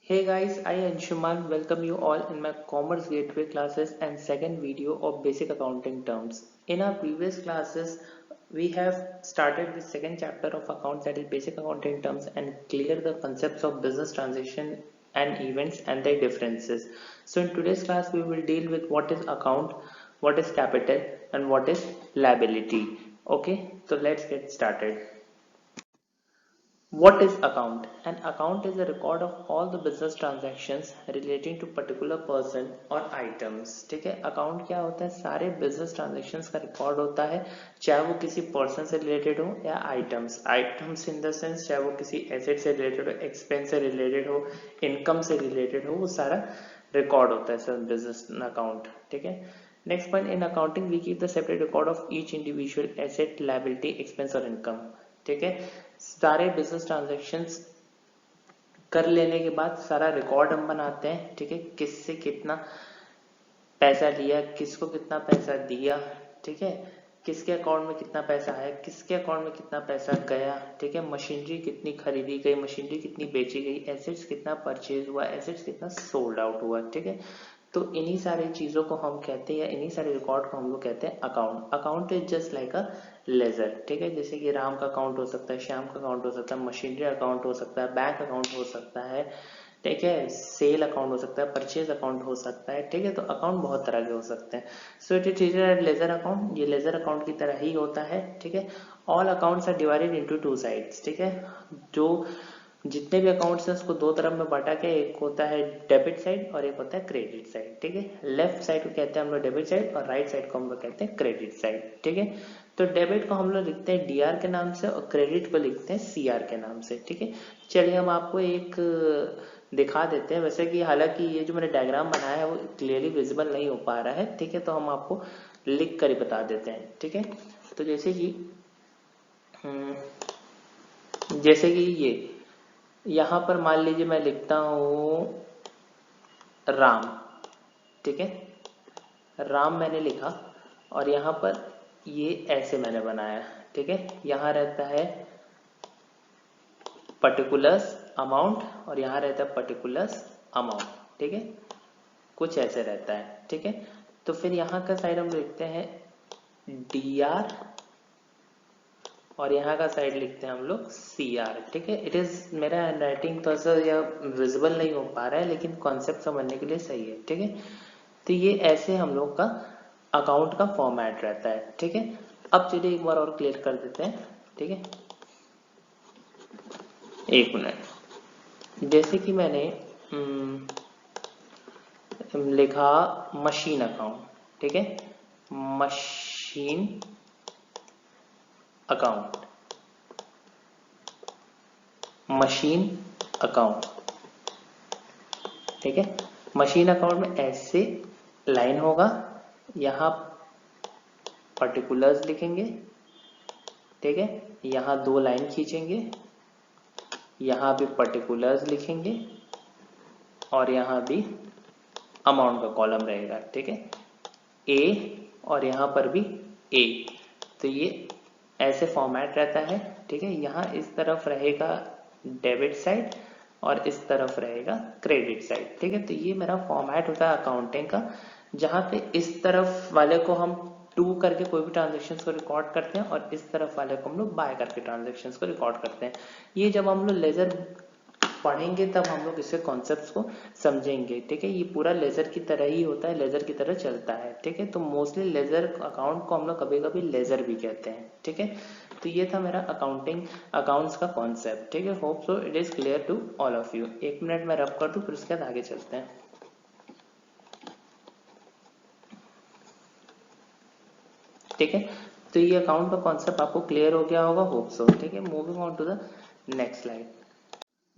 Hey guys, I Anshuman welcome you all in my Commerce Gateway classes and second video of basic accounting terms. In our previous classes, we have started the second chapter of accounts, that is basic accounting terms, and clear the concepts of business transaction and events and their differences. So in today's class, we will deal with what is account, what is capital, and what is liability. Okay, so let's get started. What is account? An account is a record of all the business transactions relating to particular person और items. ठीक है, account क्या होता है? सारे business transactions का record होता है, चाहे वो किसी पर्सन से रिलेटेड हो या आइटम्स इन द सेंस चाहे वो किसी एसेट से रिलेटेड हो, एक्सपेंस से रिलेटेड हो, इनकम से रिलेटेड हो, वो सारा रिकॉर्ड होता है सर बिजनेस अकाउंट. ठीक है. Next point, in accounting we keep the separate record of each individual asset, liability, expense और इनकम. ठीक है, सारे बिजनेस ट्रांजेक्शन्स कर लेने के बाद सारा रिकॉर्ड हम बनाते हैं. ठीक है, किससे कितना पैसा लिया, किसको कितना पैसा दिया, ठीक है, किसके अकाउंट में कितना पैसा है, किसके अकाउंट में कितना पैसा गया. ठीक है, मशीनरी कितनी खरीदी गई, मशीनरी कितनी बेची गई, एसेट्स कितना परचेज हुआ, एसेट्स कितना सोल्ड आउट हुआ. ठीक है, तो इन्हीं सारी चीजों को हम कहते हैं या इन्हीं सारे रिकॉर्ड को हम लोग कहते हैं account. Account is just like a ledger. ठीक है, जैसे कि राम का अकाउंट हो सकता है, श्याम का अकाउंट हो सकता है, मशीनरी अकाउंट हो सकता है, बैंक अकाउंट हो सकता है. ठीक है, सेल अकाउंट हो सकता है, परचेज अकाउंट हो सकता है. ठीक है, तो अकाउंट बहुत तरह के हो सकते हैं. So it is ledger account, ये लेजर अकाउंट की तरह ही होता है. ठीक है, all accounts are divided into two sides. ठीक है, जो जितने भी अकाउंट्स हैं उसको दो तरफ में बांटा के, एक होता है डेबिट साइड और एक होता है क्रेडिट साइड. ठीक है, लेफ्ट साइड को कहते हैं हम लोग डेबिट साइड और राइट साइड को हम लोग कहते हैं क्रेडिट साइड. ठीक है, तो डेबिट को हम लोग लिखते हैं डीआर के नाम से और क्रेडिट को लिखते हैं सीआर के नाम से. ठीक है, चलिए हम आपको एक दिखा देते हैं. वैसे कि हालांकि ये जो मैंने डायग्राम बनाया है वो क्लियरली विजिबल नहीं हो पा रहा है. ठीक है, तो हम आपको लिख कर ही बता देते हैं. ठीक है, तो जैसे कि ये यहाँ पर मान लीजिए मैं लिखता हूँ राम. ठीक है, राम मैंने लिखा और यहाँ पर ये ऐसे मैंने बनाया. ठीक है, यहाँ रहता है पर्टिकुलर्स अमाउंट और यहाँ रहता है पर्टिकुलर्स अमाउंट. ठीक है, कुछ ऐसे रहता है. ठीक है, तो फिर यहाँ का साइड हम लिखते हैं डी आर और यहाँ का साइड लिखते हैं हम लोग सी आर. ठीक है, इट इज मेरा हैंड राइटिंग थोड़ा सा या विजिबल नहीं हो पा रहा है लेकिन कॉन्सेप्ट समझने के लिए सही है. ठीक है, तो ये ऐसे हम लोग का अकाउंट का फॉर्मेट रहता है. ठीक है, अब चलिए एक बार और क्लियर कर देते हैं. ठीक है, एक मिनट. जैसे कि मैंने लिखा मशीन अकाउंट. ठीक है, मशीन अकाउंट, मशीन अकाउंट. ठीक है, मशीन अकाउंट में ऐसे लाइन होगा, यहाँ पर्टिकुलर्स लिखेंगे. ठीक है, यहाँ दो लाइन खींचेंगे, यहाँ भी पर्टिकुलर्स लिखेंगे और यहाँ भी अमाउंट का कॉलम रहेगा. ठीक है, ए और यहाँ पर भी ए. तो ये ऐसे फॉर्मेट रहता है. ठीक है, यहाँ इस तरफ रहेगा डेबिट साइड और इस तरफ रहेगा क्रेडिट साइड. ठीक है, तो ये मेरा फॉर्मेट होता है अकाउंटिंग का, जहाँ पे इस तरफ वाले को हम टू करके कोई भी ट्रांजेक्शन्स को रिकॉर्ड करते हैं और इस तरफ वाले को हम लोग बाय करके ट्रांजेक्शन्स को रिकॉर्ड करते हैं. ये जब हम लोग लेजर पढ़ेंगे तब हम लोग इसके कॉन्सेप्ट्स को समझेंगे. ठीक है, ये पूरा लेजर की तरह ही होता है, लेजर की तरह चलता है. ठीक है, तो मोस्टली लेजर अकाउंट को हम लोग कभी कभी लेजर भी कहते हैं. ठीक है, तो ये था मेरा अकाउंटिंग अकाउंट्स का कॉन्सेप्ट. ठीक है, hope so it is clear to all of you. एक मिनट में रब कर दूं फिर उसके बाद आगे चलते हैं. ठीक है, तो ये अकाउंट का कॉन्सेप्ट आपको क्लियर हो गया होगा, होप सो. ठीक है, moving on to the next slide.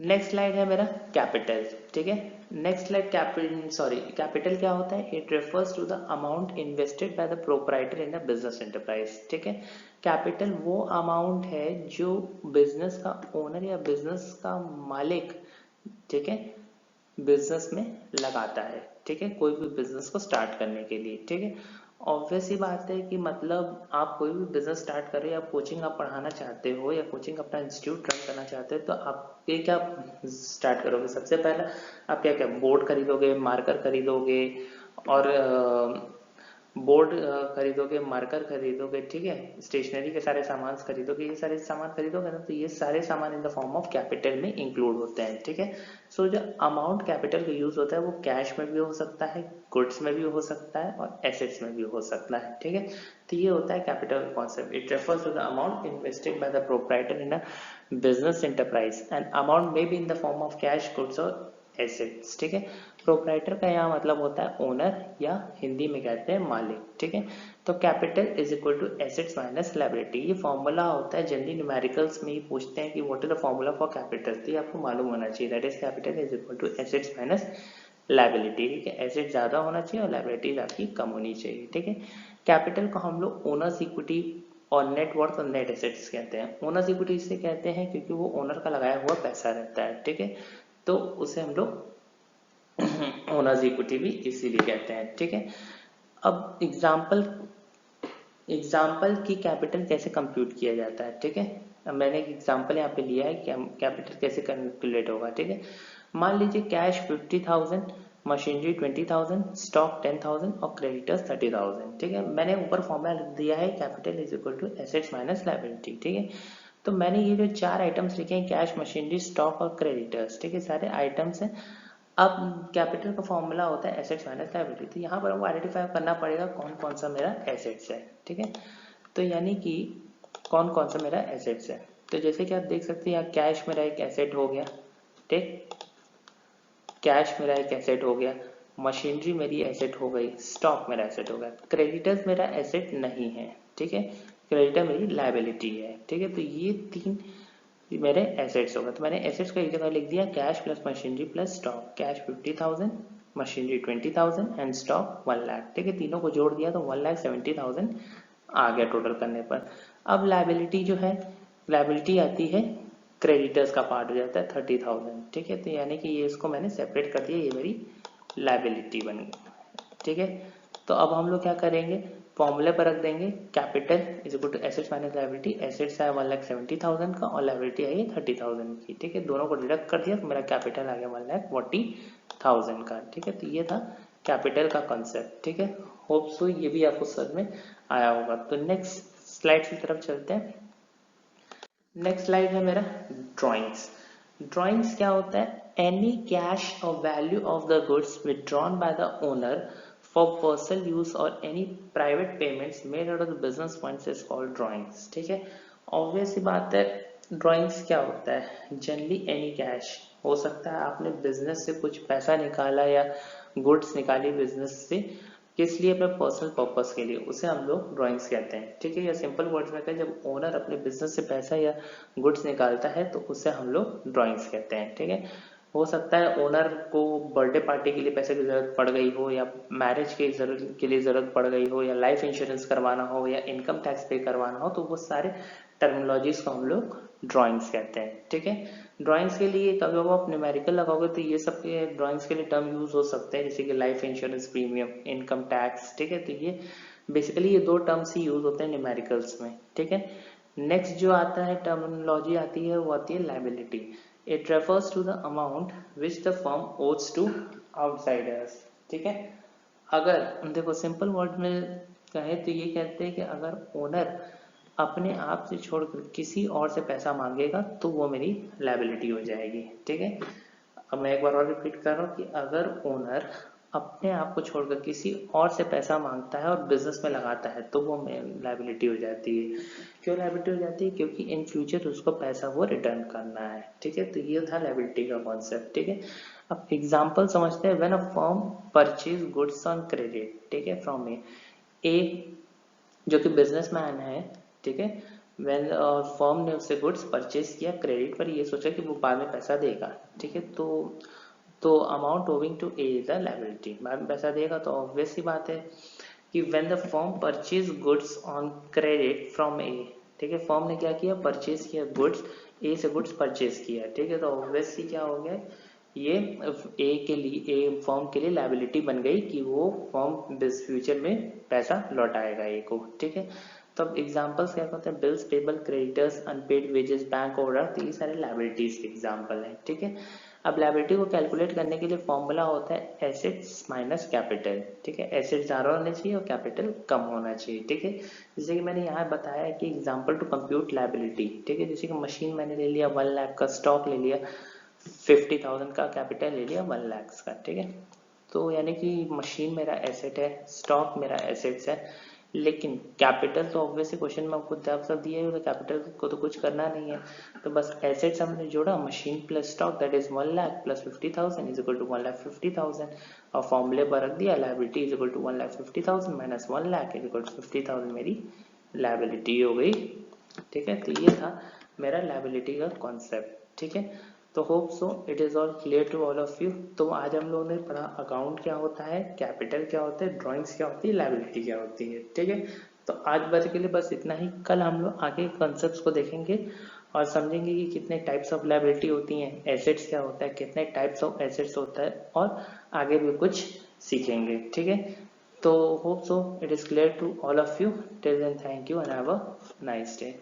Next slide है मेरा कैपिटल. ठीक है, नेक्स्ट स्लाइड कैपिटल क्या होता है? It refers to the amount invested by the proprietor in a business enterprise. ठीक है, कैपिटल वो अमाउंट है जो बिजनेस का ओनर या बिजनेस का मालिक, ठीक है, बिजनेस में लगाता है. ठीक है, कोई भी बिजनेस को स्टार्ट करने के लिए. ठीक है, ऑब्वियस ही बात है कि मतलब आप कोई भी बिजनेस स्टार्ट कर रहे हो, आप कोचिंग आप पढ़ाना चाहते हो या कोचिंग अपना इंस्टीट्यूट रन करना चाहते हो, तो आप ये क्या स्टार्ट करोगे? सबसे पहले आप क्या क्या बोर्ड खरीदोगे, मार्कर खरीदोगे और बोर्ड खरीदोगे, मार्कर खरीदोगे, ठीक है, स्टेशनरी के सारे सामान खरीदोगे, ये सारे सामान खरीदोगे ना, तो ये सारे सामान इन द फॉर्म ऑफ कैपिटल में इंक्लूड होते हैं, ठीक है। सो जो अमाउंट कैपिटल का यूज होता है वो कैश में भी हो सकता है, गुड्स में भी हो सकता है और एसेट्स में भी हो सकता है, ठीक है। तो ये होता है capital concept. It refers to the amount invested by the proprietor in a business enterprise and amount may be in the form of cash, goods और एसेट्स, ठीक है। प्रोप्राइटर का यहाँ मतलब होता है ओनर या हिंदी में कहते हैं मालिक, ठीक है। तो capital is equal to assets minus liability, ये फॉर्मूला होता है जनरली न्यूमेरिकल्स में ही पूछते हैं कि what is the formula for capital, तो ये आपको मालूम होना चाहिए। That is capital is equal to assets minus liability, ठीक है। एसेट ज्यादा होना चाहिए और लायबिलिटीज आपकी कम होनी चाहिए, ठीक है। कैपिटल को हम लोग ओनर्स इक्विटी और नेट वर्थ और नेट एसेट्स कहते हैं। ओनर्स इक्विटी इससे कहते हैं क्योंकि वो ओनर का लगाया हुआ पैसा रहता है, ठीक है, तो उसे हम लोग ओनर्स इक्विटी भी इसीलिए कहते हैं, ठीक है। अब एग्जाम्पल की कैपिटल कैसे कंप्यूट किया जाता है, ठीक है। अब मैंने एक एग्जाम्पल यहाँ पे लिया है कि कैपिटल कैसे कैलकुलेट होगा, ठीक है। मान लीजिए कैश 50,000, मशीनरी 20,000, स्टॉक 10,000 और क्रेडिटर्स 30,000, ठीक है। मैंने ऊपर फॉर्मूला लिख दिया है capital is equal to assets minus liability, ठीक है। तो मैंने ये जो चार आइटम्स लिखे हैं, कैश, मशीनरी, स्टॉक और क्रेडिटर्स, ठीक है, सारे आइटम्स हैं। अब कैपिटल का फॉर्मूला होता है एसेट्स माइनस लायबिलिटी, तो यहाँ पर हमको आइडेंटिफाई करना पड़ेगा कौन कौन सा मेरा एसेट्स है, ठीक है। तो यानी कि कौन कौन सा मेरा एसेट्स है, तो जैसे कि आप देख सकते हैं यहाँ कैश मेरा एक एसेट हो गया, ठीक, कैश मेरा एक एसेट हो गया, मशीनरी मेरी एसेट हो गई, स्टॉक मेरा एसेट हो गया, क्रेडिटर्स मेरा एसेट नहीं है, ठीक है, क्रेडिटर मेरी लायबिलिटी है, ठीक है। तो ये तीन मेरे एसेट्स होगा। तो मैंने एसेट्स का एक जगह लिख दिया cash plus machinery plus stock, cash 50,000, machinery 20,000 and stock 1 lakh, ठीक है। तीनों को जोड़ दिया तो 1,70,000 आ गया टोटल करने पर। अब लायबिलिटी जो है, लायबिलिटी आती है क्रेडिटर्स का पार्ट हो जाता है 30,000, ठीक है। तो यानी कि ये इसको मैंने सेपरेट कर दिया, ये मेरी लायबिलिटी बन गई, ठीक है। तो अब हम लोग क्या करेंगे, फॉर्मूले पर रख देंगे capital is equal to assets minus liability. Assets है 1,70,000 का और लायबिलिटी आई है 30,000 की, ठीक है। दोनों को डिडक्ट कर दिया तो मेरा कैपिटल आ गया 1,40,000 का, ठीक है। तो ये था कैपिटल का कॉन्सेप्ट, ठीक है। होप सो ये भी आपको समझ में आया होगा। तो नेक्स्ट स्लाइड की तरफ चलते हैं। नेक्स्ट स्लाइड है मेरा ड्राइंग्स। ड्राइंग्स क्या होता है, एनी कैश और value of the goods withdrawn by the owner for personal use or any private payments made out of the business funds is called drawings, ठीक है। ऑब्वियस सी बात है, ड्राइंग्स क्या होता है, जनरली एनी कैश हो सकता है, आपने बिजनेस से कुछ पैसा निकाला या गुड्स निकाली बिजनेस से, किस लिए, अपने पर्सनल पर्पस के लिए, उसे हम लोग ड्राइंग्स कहते हैं, ठीक है। या सिंपल वर्ड्स में कहें, जब ओनर अपने बिजनेस से पैसा या गुड्स निकालता है तो उसे हम लोग ड्राइंग्स कहते हैं, ठीक है। हो सकता है ओनर को बर्थडे पार्टी के लिए पैसे की जरूरत पड़ गई हो, या मैरिज के लिए जरूरत पड़ गई हो, या लाइफ इंश्योरेंस करवाना हो, या इनकम टैक्स पे करवाना हो, तो वो सारे टर्मिनोलॉजीज को हम लोग ड्राइंग्स कहते हैं, ठीक है। ड्राइंग्स के लिए कभी आप न्यूमेरिकल लगाओगे तो ये सब के ड्राइंग्स के लिए टर्म यूज हो सकते हैं, जैसे कि life insurance premium, income tax, ठीक है। तो ये बेसिकली ये दो टर्म्स ही यूज होते हैं न्यूमेरिकल्स में, ठीक है। नेक्स्ट जो आता है टर्मिनोलॉजी आती है वो आती है liability. It refers to the amount which the firm owes to outsiders, ठीक है। अगर देखो सिंपल वर्ड में कहें तो ये कहते हैं कि अगर ओनर अपने आप से छोड़कर किसी और से पैसा मांगेगा तो वो मेरी लायबिलिटी हो जाएगी, ठीक है। अब मैं एक बार और रिपीट कर रहा हूँ कि अगर ओनर अपने आप को छोड़कर किसी और से पैसा मांगता है और बिजनेस में लगाता है तो वो लायबिलिटी हो जाती है। क्यों लायबिलिटी हो जाती है, क्योंकि इन फ्यूचर उसको पैसा वो रिटर्न करना है, ठीक है। तो ये था लायबिलिटी का कॉन्सेप्ट, ठीक है। अब एग्जांपल समझते हैं। When a firm purchase goods on credit, ठीक है, फ्रॉम ए जो कि बिजनेसमैन है, ठीक है। व्हेन फर्म ने उससे गुड्स परचेज किया क्रेडिट पर, ये सोचा कि वो बाद में पैसा देगा, ठीक है। तो amount owing to A is the liability, बाद में पैसा देगा। तो ऑब्वियस सी बात है कि when the firm purchase goods on credit from A, ठीक है, फर्म ने क्या किया, परचेज किया गुड्स, ए से गुड्स परचेज किया, ठीक है। तो ऑब्वियसली क्या हो गया, ये ए के लिए, ए फर्म के लिए लायबिलिटी बन गई कि वो फर्म फ्यूचर में पैसा लौटाएगा ए को, ठीक है। तो अब एग्जांपल्स क्या होते हैं, bills payable, creditors, unpaid wages, bank overdraft, तो ये सारे लायबिलिटीज के एग्जांपल हैं, ठीक है। अब लायबिलिटी को कैलकुलेट करने के लिए फॉर्मूला होता है एसेट्स माइनस कैपिटल, ठीक है। एसेट्स ज्यादा होने चाहिए और कैपिटल कम होना चाहिए, ठीक है। जैसे कि मैंने यहाँ बताया कि एग्जांपल टू कंप्यूट लायबिलिटी, ठीक है। जैसे कि मशीन मैंने ले लिया 1 लाख का, स्टॉक ले लिया 50,000 का, कैपिटल ले लिया 1 लाख का, ठीक है। तो यानी कि मशीन मेरा एसेट है, स्टॉक मेरा एसेट्स है, लेकिन कैपिटल तो ऑब्वियसली क्वेश्चन में आपको सब दिया है, कैपिटल को तो कुछ करना नहीं है, तो बस एसेट्स हमने जोड़ा, machine plus stock that is 1 lakh plus 50,000 is equal to 1,50,000, और फॉर्मूले पर रख दिया liability is equal to 1,50,000 minus 1 lakh is equal to 50,000 मेरी लायबिलिटी हो गई, ठीक है। तो ये था मेरा लायबिलिटी का कॉन्सेप्ट, ठीक है। तो hope so it is all clear to all of you. तो आज हम लोगों ने पढ़ा अकाउंट क्या होता है, कैपिटल क्या होता है, ड्राइंग्स क्या होती है, लायबिलिटी क्या होती है, ठीक है। तो आज बस के लिए बस इतना ही। कल हम लोग आगे कॉन्सेप्ट्स को देखेंगे और समझेंगे कि कितने टाइप्स ऑफ लायबिलिटी होती हैं, एसेट्स क्या होता है, कितने टाइप्स ऑफ एसेट्स होता है, और आगे भी कुछ सीखेंगे, ठीक है। तो hope so it is clear to all of you. Till then thank you and have a nice day.